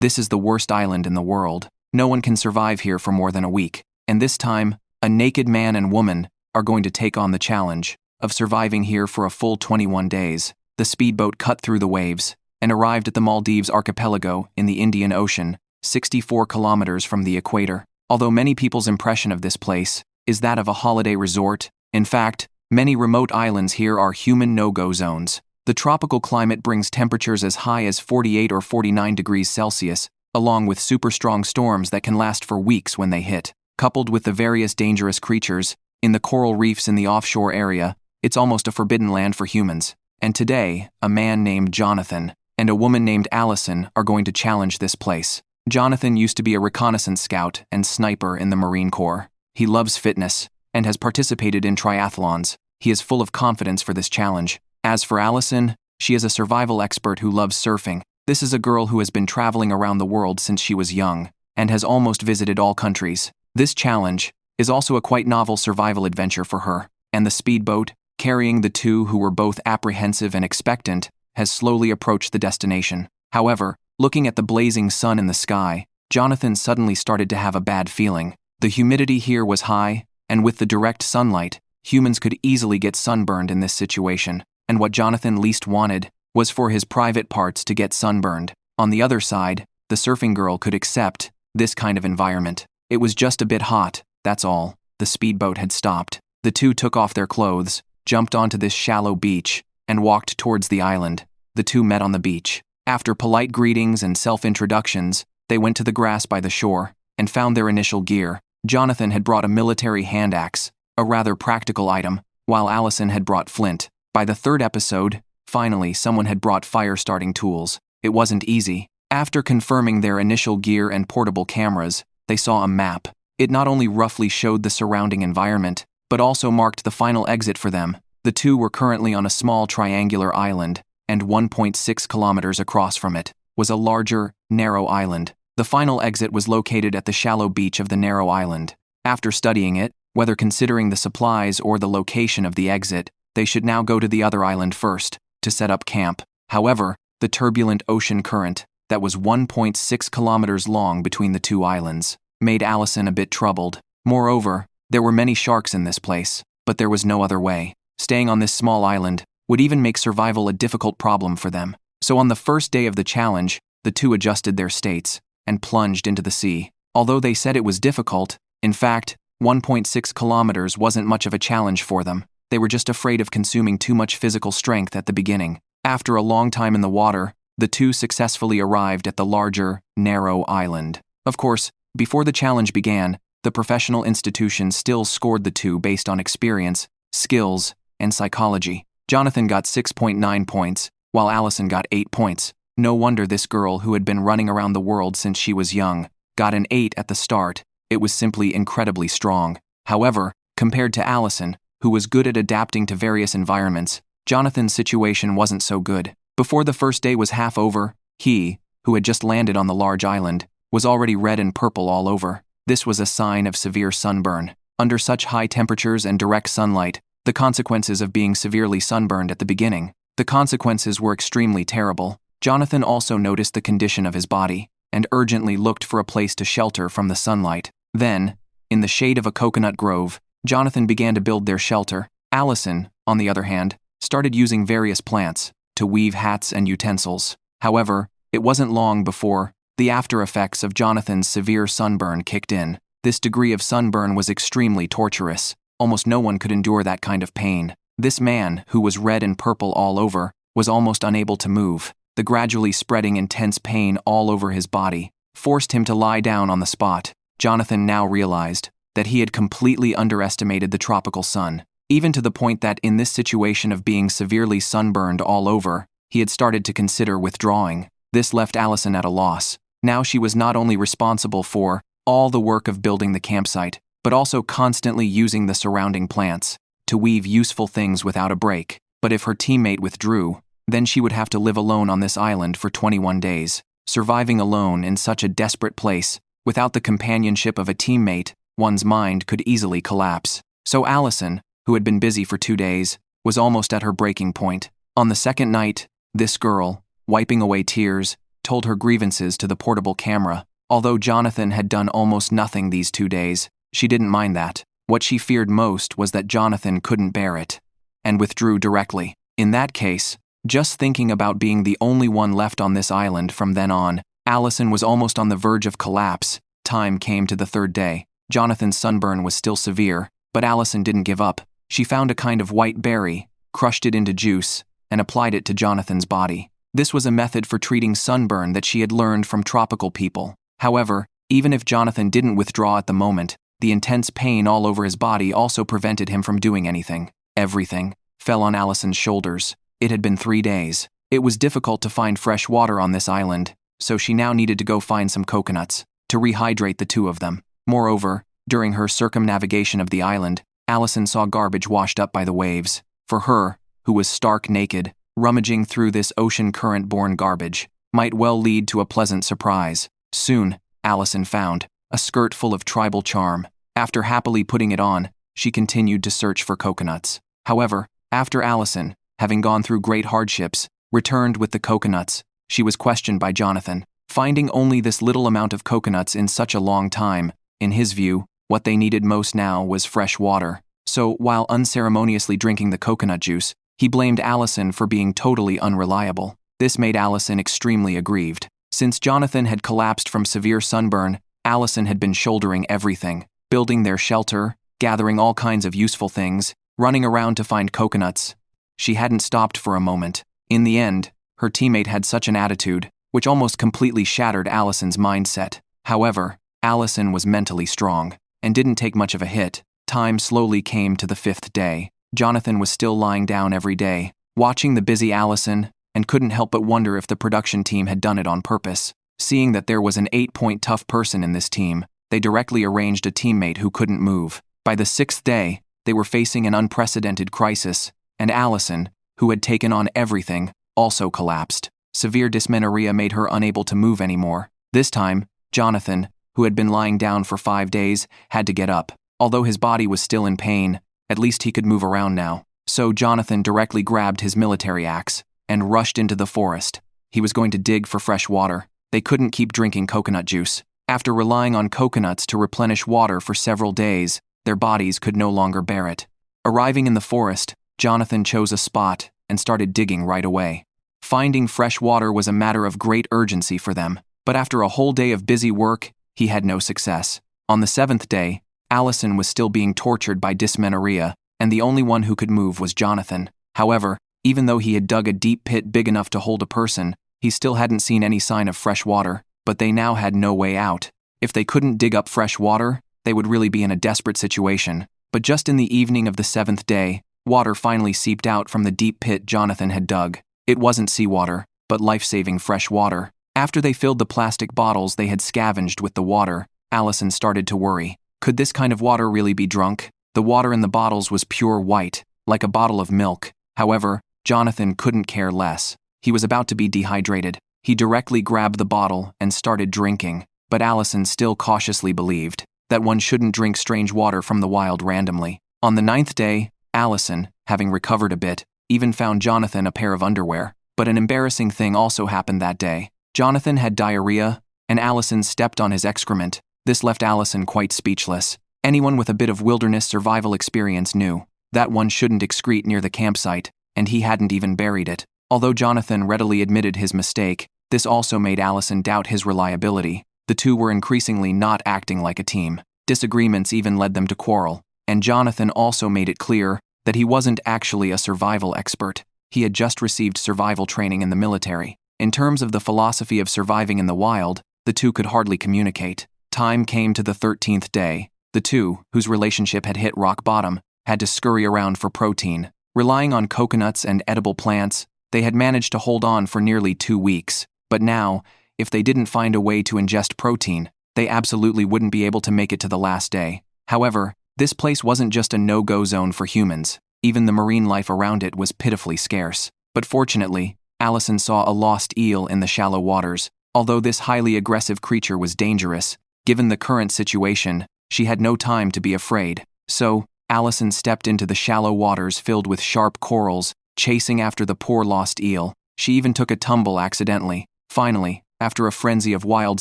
This is the worst island in the world. No one can survive here for more than a week. And this time, a naked man and woman are going to take on the challenge of surviving here for a full 21 days. The speedboat cut through the waves and arrived at the Maldives archipelago in the Indian Ocean, 64 kilometers from the equator. Although many people's impression of this place is that of a holiday resort, in fact, many remote islands here are human no-go zones. The tropical climate brings temperatures as high as 48 or 49 degrees Celsius, along with super strong storms that can last for weeks when they hit. Coupled with the various dangerous creatures in the coral reefs in the offshore area, it's almost a forbidden land for humans. And today, a man named Jonathan and a woman named Allison are going to challenge this place. Jonathan used to be a reconnaissance scout and sniper in the Marine Corps. He loves fitness and has participated in triathlons. He is full of confidence for this challenge. As for Allison, she is a survival expert who loves surfing. This is a girl who has been traveling around the world since she was young and has almost visited all countries. This challenge is also a quite novel survival adventure for her, and the speedboat, carrying the two who were both apprehensive and expectant, has slowly approached the destination. However, looking at the blazing sun in the sky, Jonathan suddenly started to have a bad feeling. The humidity here was high, and with the direct sunlight, humans could easily get sunburned in this situation, and what Jonathan least wanted was for his private parts to get sunburned. On the other side, the surfing girl could accept this kind of environment. It was just a bit hot, that's all. The speedboat had stopped. The two took off their clothes, jumped onto this shallow beach, and walked towards the island. The two met on the beach. After polite greetings and self-introductions, they went to the grass by the shore and found their initial gear. Jonathan had brought a military hand axe, a rather practical item, while Allison had brought flint. By the third episode, finally someone had brought fire-starting tools. It wasn't easy. After confirming their initial gear and portable cameras, they saw a map. It not only roughly showed the surrounding environment, but also marked the final exit for them. The two were currently on a small triangular island, and 1.6 kilometers across from it was a larger, narrow island. The final exit was located at the shallow beach of the narrow island. After studying it, whether considering the supplies or the location of the exit, they should now go to the other island first, to set up camp. However, the turbulent ocean current, that was 1.6 kilometers long between the two islands, made Allison a bit troubled. Moreover, there were many sharks in this place, but there was no other way. Staying on this small island would even make survival a difficult problem for them. So on the first day of the challenge, the two adjusted their states and plunged into the sea. Although they said it was difficult, in fact, 1.6 kilometers wasn't much of a challenge for them. They were just afraid of consuming too much physical strength at the beginning. After a long time in the water, the two successfully arrived at the larger, narrow island. Of course, before the challenge began, the professional institution still scored the two based on experience, skills, and psychology. Jonathan got 6.9 points, while Allison got 8 points. No wonder this girl, who had been running around the world since she was young, got an 8 at the start. It was simply incredibly strong. However, compared to Allison, who was good at adapting to various environments, Jonathan's situation wasn't so good. Before the first day was half over, he, who had just landed on the large island, was already red and purple all over. This was a sign of severe sunburn. Under such high temperatures and direct sunlight, the consequences of being severely sunburned at the beginning, the consequences were extremely terrible. Jonathan also noticed the condition of his body and urgently looked for a place to shelter from the sunlight. Then, in the shade of a coconut grove, Jonathan began to build their shelter. Allison, on the other hand, started using various plants to weave hats and utensils. However, it wasn't long before the after effects of Jonathan's severe sunburn kicked in. This degree of sunburn was extremely torturous. Almost no one could endure that kind of pain. This man, who was red and purple all over, was almost unable to move. The gradually spreading intense pain all over his body forced him to lie down on the spot. Jonathan now realized that he had completely underestimated the tropical sun, even to the point that in this situation of being severely sunburned all over, he had started to consider withdrawing. This left Allison at a loss. Now she was not only responsible for all the work of building the campsite, but also constantly using the surrounding plants to weave useful things without a break. But if her teammate withdrew, then she would have to live alone on this island for 21 days. Surviving alone in such a desperate place, without the companionship of a teammate, one's mind could easily collapse. So Allison, who had been busy for 2 days, was almost at her breaking point. On the second night, this girl, wiping away tears, told her grievances to the portable camera. Although Jonathan had done almost nothing these 2 days, she didn't mind that. What she feared most was that Jonathan couldn't bear it and withdrew directly. In that case, just thinking about being the only one left on this island from then on, Allison was almost on the verge of collapse. Time came to the 3rd day. Jonathan's sunburn was still severe, but Allison didn't give up. She found a kind of white berry, crushed it into juice, and applied it to Jonathan's body. This was a method for treating sunburn that she had learned from tropical people. However, even if Jonathan didn't withdraw at the moment, the intense pain all over his body also prevented him from doing anything. Everything fell on Allison's shoulders. It had been 3 days. It was difficult to find fresh water on this island, so she now needed to go find some coconuts to rehydrate the two of them. Moreover, during her circumnavigation of the island, Allison saw garbage washed up by the waves. For her, who was stark naked, rummaging through this ocean current-borne garbage might well lead to a pleasant surprise. Soon, Allison found a skirt full of tribal charm. After happily putting it on, she continued to search for coconuts. However, after Allison, having gone through great hardships, returned with the coconuts, she was questioned by Jonathan. Finding only this little amount of coconuts in such a long time, in his view, what they needed most now was fresh water. So, while unceremoniously drinking the coconut juice, he blamed Allison for being totally unreliable. This made Allison extremely aggrieved. Since Jonathan had collapsed from severe sunburn, Allison had been shouldering everything, building their shelter, gathering all kinds of useful things, running around to find coconuts. She hadn't stopped for a moment. In the end, her teammate had such an attitude, which almost completely shattered Allison's mindset. However, Allison was mentally strong and didn't take much of a hit. Time slowly came to the 5th day. Jonathan was still lying down every day, watching the busy Allison, and couldn't help but wonder if the production team had done it on purpose. Seeing that there was an 8-point tough person in this team, they directly arranged a teammate who couldn't move. By the 6th day, they were facing an unprecedented crisis, and Allison, who had taken on everything, also collapsed. Severe dysmenorrhea made her unable to move anymore. This time, Jonathan, who had been lying down for 5 days, had to get up. Although his body was still in pain, at least he could move around now. So Jonathan directly grabbed his military axe and rushed into the forest. He was going to dig for fresh water. They couldn't keep drinking coconut juice. After relying on coconuts to replenish water for several days, their bodies could no longer bear it. Arriving in the forest, Jonathan chose a spot and started digging right away. Finding fresh water was a matter of great urgency for them, but after a whole day of busy work, he had no success. On the 7th day, Allison was still being tortured by dysmenorrhea, and the only one who could move was Jonathan. However, even though he had dug a deep pit big enough to hold a person, he still hadn't seen any sign of fresh water, but they now had no way out. If they couldn't dig up fresh water, they would really be in a desperate situation. But just in the evening of the 7th day, water finally seeped out from the deep pit Jonathan had dug. It wasn't seawater, but life-saving fresh water. After they filled the plastic bottles they had scavenged with the water, Allison started to worry. Could this kind of water really be drunk? The water in the bottles was pure white, like a bottle of milk. However, Jonathan couldn't care less. He was about to be dehydrated. He directly grabbed the bottle and started drinking, but Allison still cautiously believed that one shouldn't drink strange water from the wild randomly. On the 9th day, Allison, having recovered a bit, even found Jonathan a pair of underwear. But an embarrassing thing also happened that day. Jonathan had diarrhea, and Allison stepped on his excrement. This left Allison quite speechless. Anyone with a bit of wilderness survival experience knew that one shouldn't excrete near the campsite, and he hadn't even buried it. Although Jonathan readily admitted his mistake, this also made Allison doubt his reliability. The two were increasingly not acting like a team. Disagreements even led them to quarrel, and Jonathan also made it clear that he wasn't actually a survival expert. He had just received survival training in the military. In terms of the philosophy of surviving in the wild, the two could hardly communicate. Time came to the 13th day. The two, whose relationship had hit rock bottom, had to scurry around for protein. Relying on coconuts and edible plants, they had managed to hold on for nearly 2 weeks. But now, if they didn't find a way to ingest protein, they absolutely wouldn't be able to make it to the last day. However, this place wasn't just a no-go zone for humans. Even the marine life around it was pitifully scarce. But fortunately, Allison saw a lost eel in the shallow waters. Although this highly aggressive creature was dangerous, given the current situation, she had no time to be afraid. So, Allison stepped into the shallow waters filled with sharp corals, chasing after the poor lost eel. She even took a tumble accidentally. Finally, after a frenzy of wild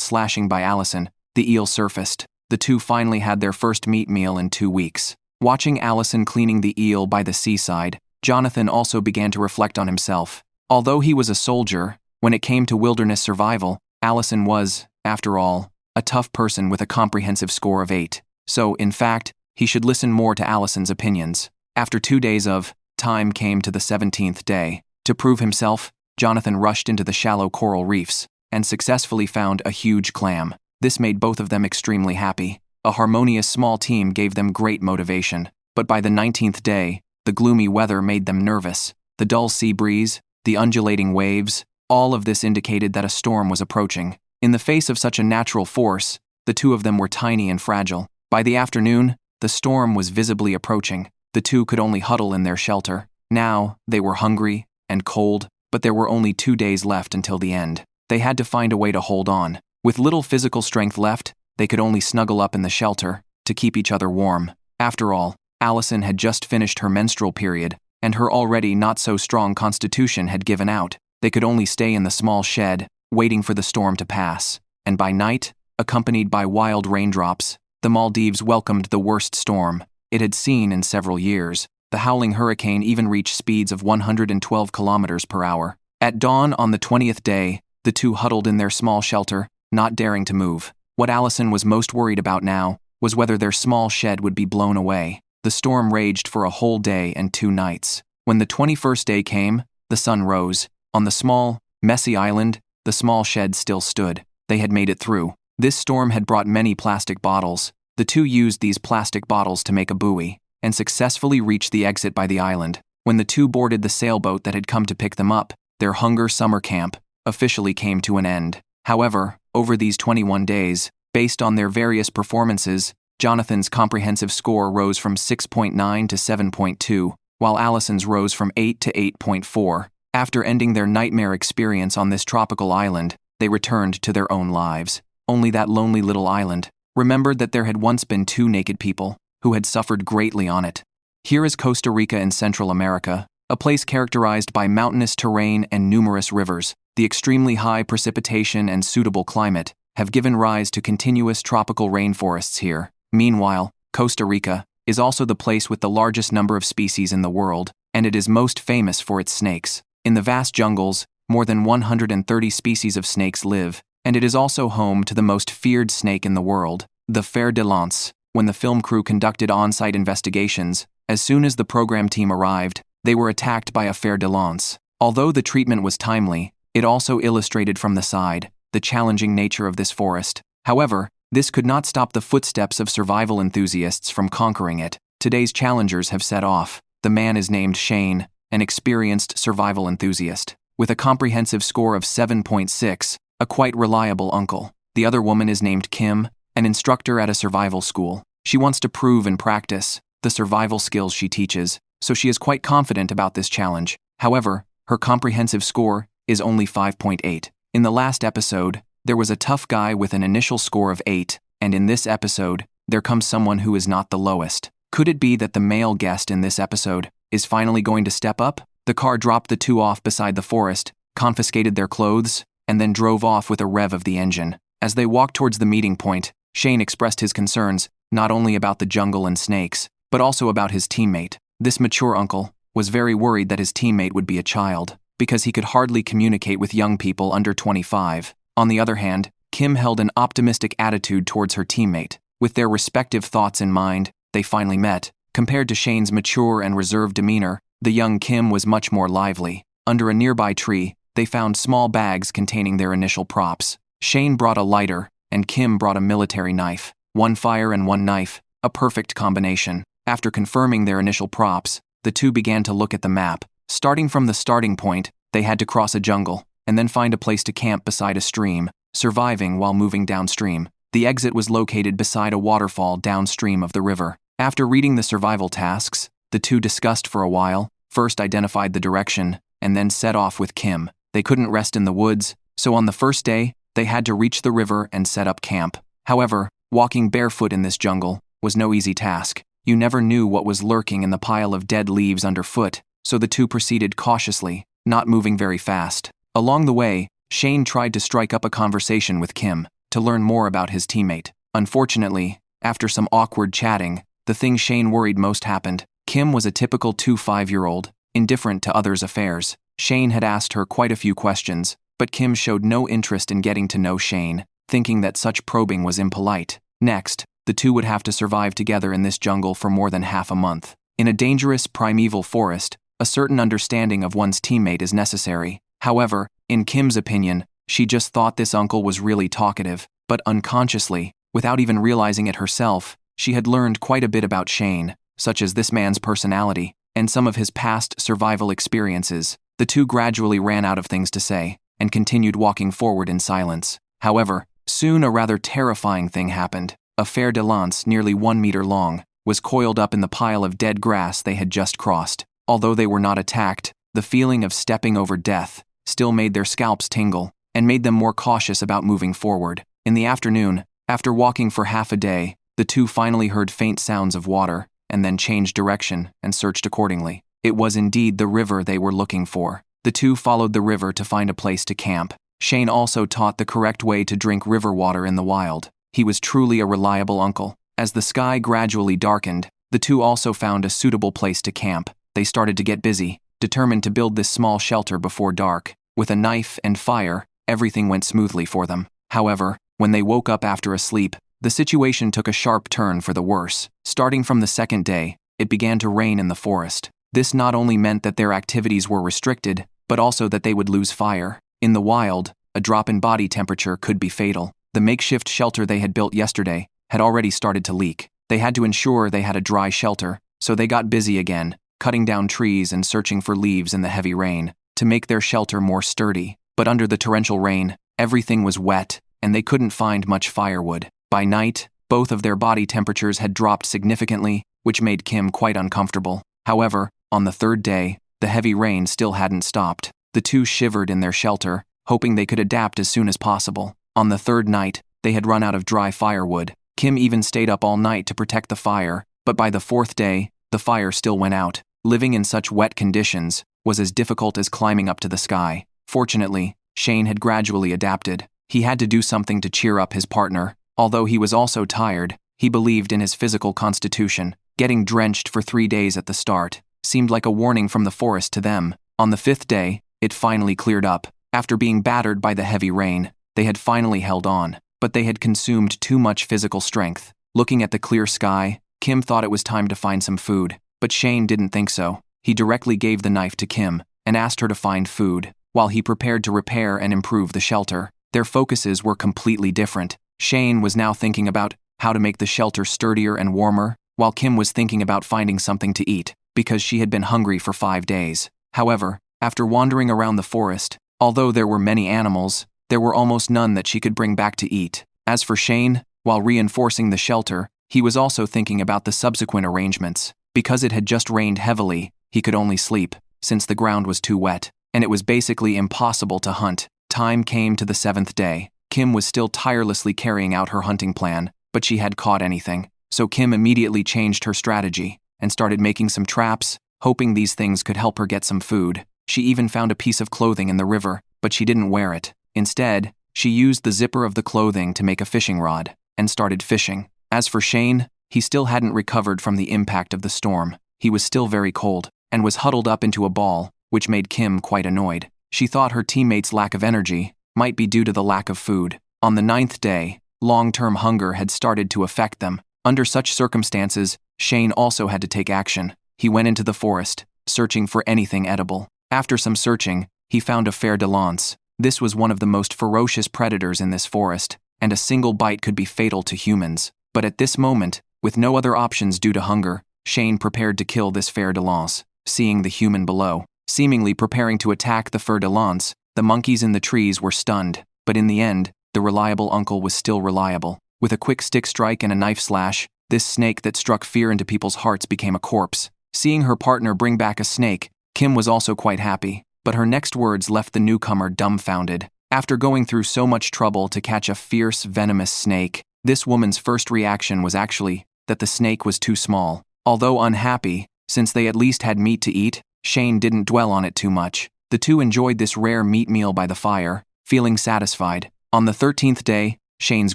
slashing by Allison, the eel surfaced. The two finally had their first meat meal in 2 weeks. Watching Allison cleaning the eel by the seaside, Jonathan also began to reflect on himself. Although he was a soldier, when it came to wilderness survival, Allison was, after all, a tough person with a comprehensive score of 8. So, in fact, he should listen more to Allison's opinions. After 2 days of time came to the 17th day. To prove himself, Jonathan rushed into the shallow coral reefs and successfully found a huge clam. This made both of them extremely happy. A harmonious small team gave them great motivation. But by the 19th day, the gloomy weather made them nervous. The dull sea breeze, the undulating waves, all of this indicated that a storm was approaching. In the face of such a natural force, the two of them were tiny and fragile. By the afternoon, the storm was visibly approaching. The two could only huddle in their shelter. Now, they were hungry and cold, but there were only 2 days left until the end. They had to find a way to hold on. With little physical strength left, they could only snuggle up in the shelter to keep each other warm. After all, Allison had just finished her menstrual period, and her already not-so-strong constitution had given out. They could only stay in the small shed, waiting for the storm to pass. And by night, accompanied by wild raindrops, the Maldives welcomed the worst storm it had seen in several years. The howling hurricane even reached speeds of 112 kilometers per hour. At dawn on the 20th day, the two huddled in their small shelter, not daring to move. What Allison was most worried about now was whether their small shed would be blown away. The storm raged for a whole day and 2 nights. When the 21st day came, the sun rose. On the small, messy island, the small shed still stood. They had made it through. This storm had brought many plastic bottles. The two used these plastic bottles to make a buoy, and successfully reached the exit by the island. When the two boarded the sailboat that had come to pick them up, their hunger summer camp officially came to an end. However, over these 21 days, based on their various performances, Jonathan's comprehensive score rose from 6.9 to 7.2, while Allison's rose from 8 to 8.4. After ending their nightmare experience on this tropical island, they returned to their own lives. Only that lonely little island remembered that there had once been 2 naked people who had suffered greatly on it. Here is Costa Rica in Central America, a place characterized by mountainous terrain and numerous rivers. The extremely high precipitation and suitable climate have given rise to continuous tropical rainforests here. Meanwhile, Costa Rica is also the place with the largest number of species in the world, and it is most famous for its snakes. In the vast jungles, more than 130 species of snakes live, and it is also home to the most feared snake in the world, the fer de lance. When the film crew conducted on-site investigations, as soon as the program team arrived, they were attacked by a fer de lance. Although the treatment was timely, it also illustrated from the side the challenging nature of this forest. However, this could not stop the footsteps of survival enthusiasts from conquering it. Today's challengers have set off. The man is named Shane, an experienced survival enthusiast, with a comprehensive score of 7.6, a quite reliable uncle. The other woman is named Kim, an instructor at a survival school. She wants to prove and practice the survival skills she teaches, so she is quite confident about this challenge. However, her comprehensive score is only 5.8. In the last episode, there was a tough guy with an initial score of 8, and in this episode, there comes someone who is not the lowest. Could it be that the male guest in this episode is finally going to step up? The car dropped the two off beside the forest, confiscated their clothes, and then drove off with a rev of the engine. As they walked towards the meeting point, Shane expressed his concerns, not only about the jungle and snakes, but also about his teammate. This mature uncle was very worried that his teammate would be a child, because he could hardly communicate with young people under 25. On the other hand, Kim held an optimistic attitude towards her teammate. With their respective thoughts in mind, they finally met. Compared to Shane's mature and reserved demeanor, the young Kim was much more lively. Under a nearby tree, they found small bags containing their initial props. Shane brought a lighter, and Kim brought a military knife. 1 fire and 1 knife, a perfect combination. After confirming their initial props, the two began to look at the map. Starting from the starting point, they had to cross a jungle, and then find a place to camp beside a stream, surviving while moving downstream. The exit was located beside a waterfall downstream of the river. After reading the survival tasks, the two discussed for a while, first identified the direction, and then set off with Kim. They couldn't rest in the woods, so on the first day, they had to reach the river and set up camp. However, walking barefoot in this jungle was no easy task. You never knew what was lurking in the pile of dead leaves underfoot, so the two proceeded cautiously, not moving very fast. Along the way, Shane tried to strike up a conversation with Kim to learn more about his teammate. Unfortunately, after some awkward chatting, the thing Shane worried most happened. Kim was a typical 5-year-old, indifferent to others' affairs. Shane had asked her quite a few questions, but Kim showed no interest in getting to know Shane, thinking that such probing was impolite. Next, the two would have to survive together in this jungle for more than half a month. In a dangerous, primeval forest, a certain understanding of one's teammate is necessary. However, in Kim's opinion, she just thought this uncle was really talkative, but unconsciously, without even realizing it herself, she had learned quite a bit about Shane, such as this man's personality, and some of his past survival experiences. The two gradually ran out of things to say, and continued walking forward in silence. However, soon a rather terrifying thing happened. A fer-de-lance nearly 1 meter long was coiled up in the pile of dead grass they had just crossed. Although they were not attacked, the feeling of stepping over death still made their scalps tingle, and made them more cautious about moving forward. In the afternoon, after walking for half a day, the two finally heard faint sounds of water, and then changed direction and searched accordingly. It was indeed the river they were looking for. The two followed the river to find a place to camp. Shane also taught the correct way to drink river water in the wild. He was truly a reliable uncle. As the sky gradually darkened, the two also found a suitable place to camp. They started to get busy, determined to build this small shelter before dark. With a knife and fire, everything went smoothly for them. However, when they woke up after a sleep, the situation took a sharp turn for the worse. Starting from the second day, it began to rain in the forest. This not only meant that their activities were restricted, but also that they would lose fire. In the wild, a drop in body temperature could be fatal. The makeshift shelter they had built yesterday had already started to leak. They had to ensure they had a dry shelter, so they got busy again, cutting down trees and searching for leaves in the heavy rain to make their shelter more sturdy. But under the torrential rain, everything was wet, and they couldn't find much firewood. By night, both of their body temperatures had dropped significantly, which made Kim quite uncomfortable. However, on the third day, the heavy rain still hadn't stopped. The two shivered in their shelter, hoping they could adapt as soon as possible. On the third night, they had run out of dry firewood. Kim even stayed up all night to protect the fire, but by the fourth day, the fire still went out. Living in such wet conditions was as difficult as climbing up to the sky. Fortunately, Shane had gradually adapted. He had to do something to cheer up his partner. Although he was also tired, he believed in his physical constitution. Getting drenched for 3 days at the start seemed like a warning from the forest to them. On the fifth day, it finally cleared up. After being battered by the heavy rain, they had finally held on, but they had consumed too much physical strength. Looking at the clear sky, Kim thought it was time to find some food, but Shane didn't think so. He directly gave the knife to Kim and asked her to find food, while he prepared to repair and improve the shelter. Their focuses were completely different. Shane was now thinking about how to make the shelter sturdier and warmer, while Kim was thinking about finding something to eat, because she had been hungry for 5 days. However, after wandering around the forest, although there were many animals, there were almost none that she could bring back to eat. As for Shane, while reinforcing the shelter, he was also thinking about the subsequent arrangements. Because it had just rained heavily, he could only sleep, since the ground was too wet, and it was basically impossible to hunt. Time came to the 7th day. Kim was still tirelessly carrying out her hunting plan, but she had caught anything. So Kim immediately changed her strategy and started making some traps, hoping these things could help her get some food. She even found a piece of clothing in the river, but she didn't wear it. Instead, she used the zipper of the clothing to make a fishing rod and started fishing. As for Shane, he still hadn't recovered from the impact of the storm. He was still very cold and was huddled up into a ball, which made Kim quite annoyed. She thought her teammates' lack of energy might be due to the lack of food. On the 9th day, long-term hunger had started to affect them. Under such circumstances, Shane also had to take action. He went into the forest, searching for anything edible. After some searching, he found a fer-de-lance. This was one of the most ferocious predators in this forest, and a single bite could be fatal to humans. But at this moment, with no other options due to hunger, Shane prepared to kill this fer-de-lance. Seeing the human below, seemingly preparing to attack the fer-de-lance, the monkeys in the trees were stunned, but in the end, the reliable uncle was still reliable. With a quick stick strike and a knife slash, this snake that struck fear into people's hearts became a corpse. Seeing her partner bring back a snake, Kim was also quite happy, but her next words left the newcomer dumbfounded. After going through so much trouble to catch a fierce, venomous snake, this woman's first reaction was actually that the snake was too small. Although unhappy, since they at least had meat to eat, Shane didn't dwell on it too much. The two enjoyed this rare meat meal by the fire, feeling satisfied. On the 13th day, Shane's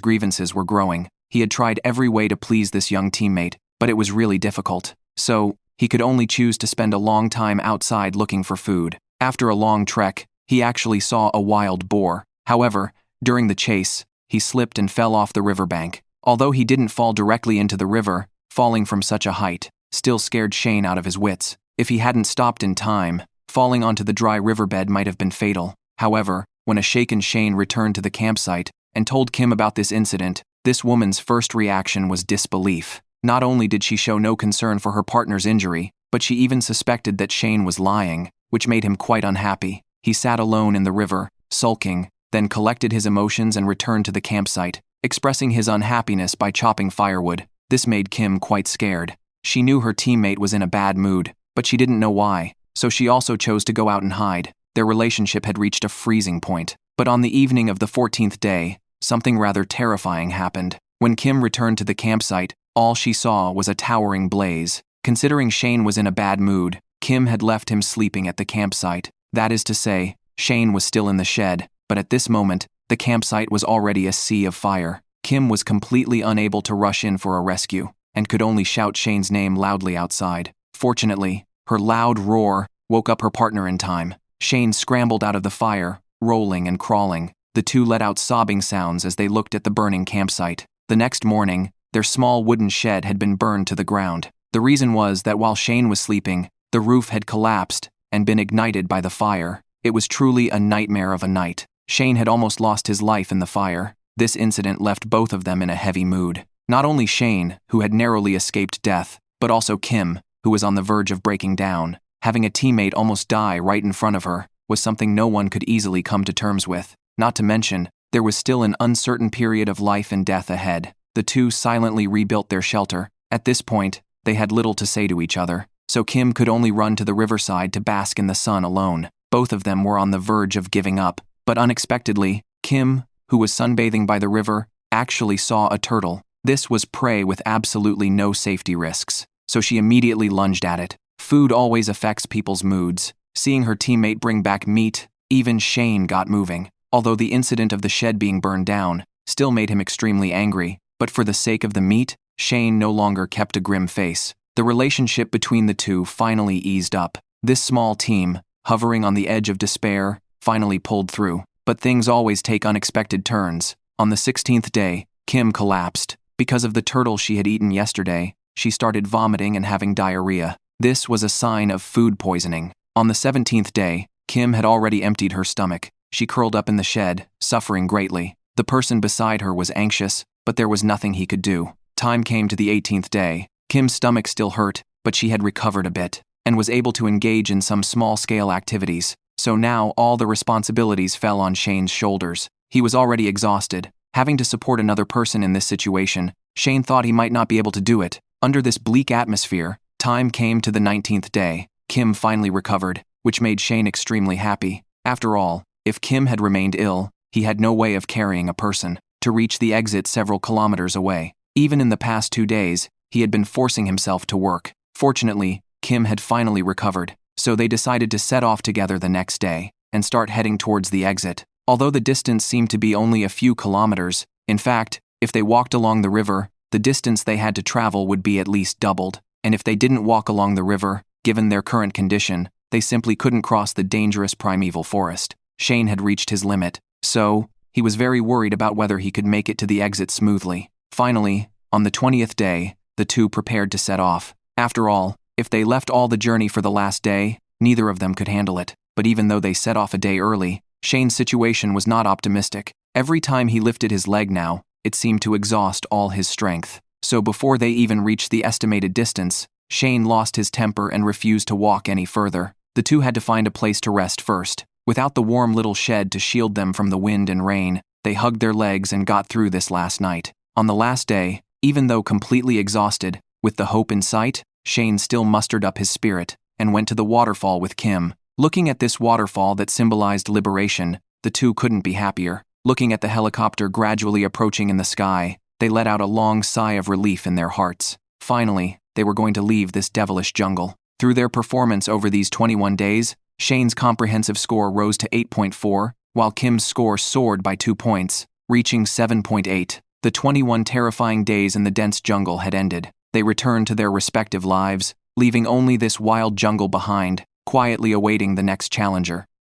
grievances were growing. He had tried every way to please this young teammate, but it was really difficult. So, he could only choose to spend a long time outside looking for food. After a long trek, he actually saw a wild boar. However, during the chase, he slipped and fell off the riverbank. Although he didn't fall directly into the river, falling from such a height still scared Shane out of his wits. If he hadn't stopped in time, falling onto the dry riverbed might have been fatal. However, when a shaken Shane returned to the campsite and told Kim about this incident, this woman's first reaction was disbelief. Not only did she show no concern for her partner's injury, but she even suspected that Shane was lying, which made him quite unhappy. He sat alone in the river, sulking, then collected his emotions and returned to the campsite, expressing his unhappiness by chopping firewood. This made Kim quite scared. She knew her teammate was in a bad mood, but she didn't know why, so she also chose to go out and hide. Their relationship had reached a freezing point. But on the evening of the 14th day, something rather terrifying happened. When Kim returned to the campsite, all she saw was a towering blaze. Considering Shane was in a bad mood, Kim had left him sleeping at the campsite. That is to say, Shane was still in the shed, but at this moment, the campsite was already a sea of fire. Kim was completely unable to rush in for a rescue, and could only shout Shane's name loudly outside. Fortunately, her loud roar woke up her partner in time. Shane scrambled out of the fire, rolling and crawling. The two let out sobbing sounds as they looked at the burning campsite. The next morning, their small wooden shed had been burned to the ground. The reason was that while Shane was sleeping, the roof had collapsed and been ignited by the fire. It was truly a nightmare of a night. Shane had almost lost his life in the fire. This incident left both of them in a heavy mood. Not only Shane, who had narrowly escaped death, but also Kim, who was on the verge of breaking down. Having a teammate almost die right in front of her was something no one could easily come to terms with. Not to mention, there was still an uncertain period of life and death ahead. The two silently rebuilt their shelter. At this point, they had little to say to each other, so Kim could only run to the riverside to bask in the sun alone. Both of them were on the verge of giving up, but unexpectedly, Kim, who was sunbathing by the river, actually saw a turtle. This was prey with absolutely no safety risks, so she immediately lunged at it. Food always affects people's moods. Seeing her teammate bring back meat, even Shane got moving. Although the incident of the shed being burned down still made him extremely angry, but for the sake of the meat, Shane no longer kept a grim face. The relationship between the two finally eased up. This small team, hovering on the edge of despair, finally pulled through. But things always take unexpected turns. On the 16th day, Kim collapsed. Because of the turtle she had eaten yesterday, she started vomiting and having diarrhea. This was a sign of food poisoning. On the 17th day, Kim had already emptied her stomach. She curled up in the shed, suffering greatly. The person beside her was anxious, but there was nothing he could do. Time came to the 18th day. Kim's stomach still hurt, but she had recovered a bit, and was able to engage in some small-scale activities. So now all the responsibilities fell on Shane's shoulders. He was already exhausted. Having to support another person in this situation, Shane thought he might not be able to do it. Under this bleak atmosphere, time came to the 19th day. Kim finally recovered, which made Shane extremely happy. After all, if Kim had remained ill, he had no way of carrying a person to reach the exit several kilometers away. Even in the past 2 days, he had been forcing himself to work. Fortunately, Kim had finally recovered, so they decided to set off together the next day and start heading towards the exit. Although the distance seemed to be only a few kilometers, in fact, if they walked along the river, the distance they had to travel would be at least doubled. And if they didn't walk along the river, given their current condition, they simply couldn't cross the dangerous primeval forest. Shane had reached his limit, so he was very worried about whether he could make it to the exit smoothly. Finally, on the 20th day, the two prepared to set off. After all, if they left all the journey for the last day, neither of them could handle it. But even though they set off a day early, Shane's situation was not optimistic. Every time he lifted his leg now, it seemed to exhaust all his strength. So before they even reached the estimated distance, Shane lost his temper and refused to walk any further. The two had to find a place to rest first. Without the warm little shed to shield them from the wind and rain, they hugged their legs and got through this last night. On the last day, even though completely exhausted, with the hope in sight, Shane still mustered up his spirit and went to the waterfall with Kim. Looking at this waterfall that symbolized liberation, the two couldn't be happier. Looking at the helicopter gradually approaching in the sky, they let out a long sigh of relief in their hearts. Finally, they were going to leave this devilish jungle. Through their performance over these 21 days, Shane's comprehensive score rose to 8.4, while Kim's score soared by 2 points, reaching 7.8. The 21 terrifying days in the dense jungle had ended. They returned to their respective lives, leaving only this wild jungle behind, quietly awaiting the next challenger.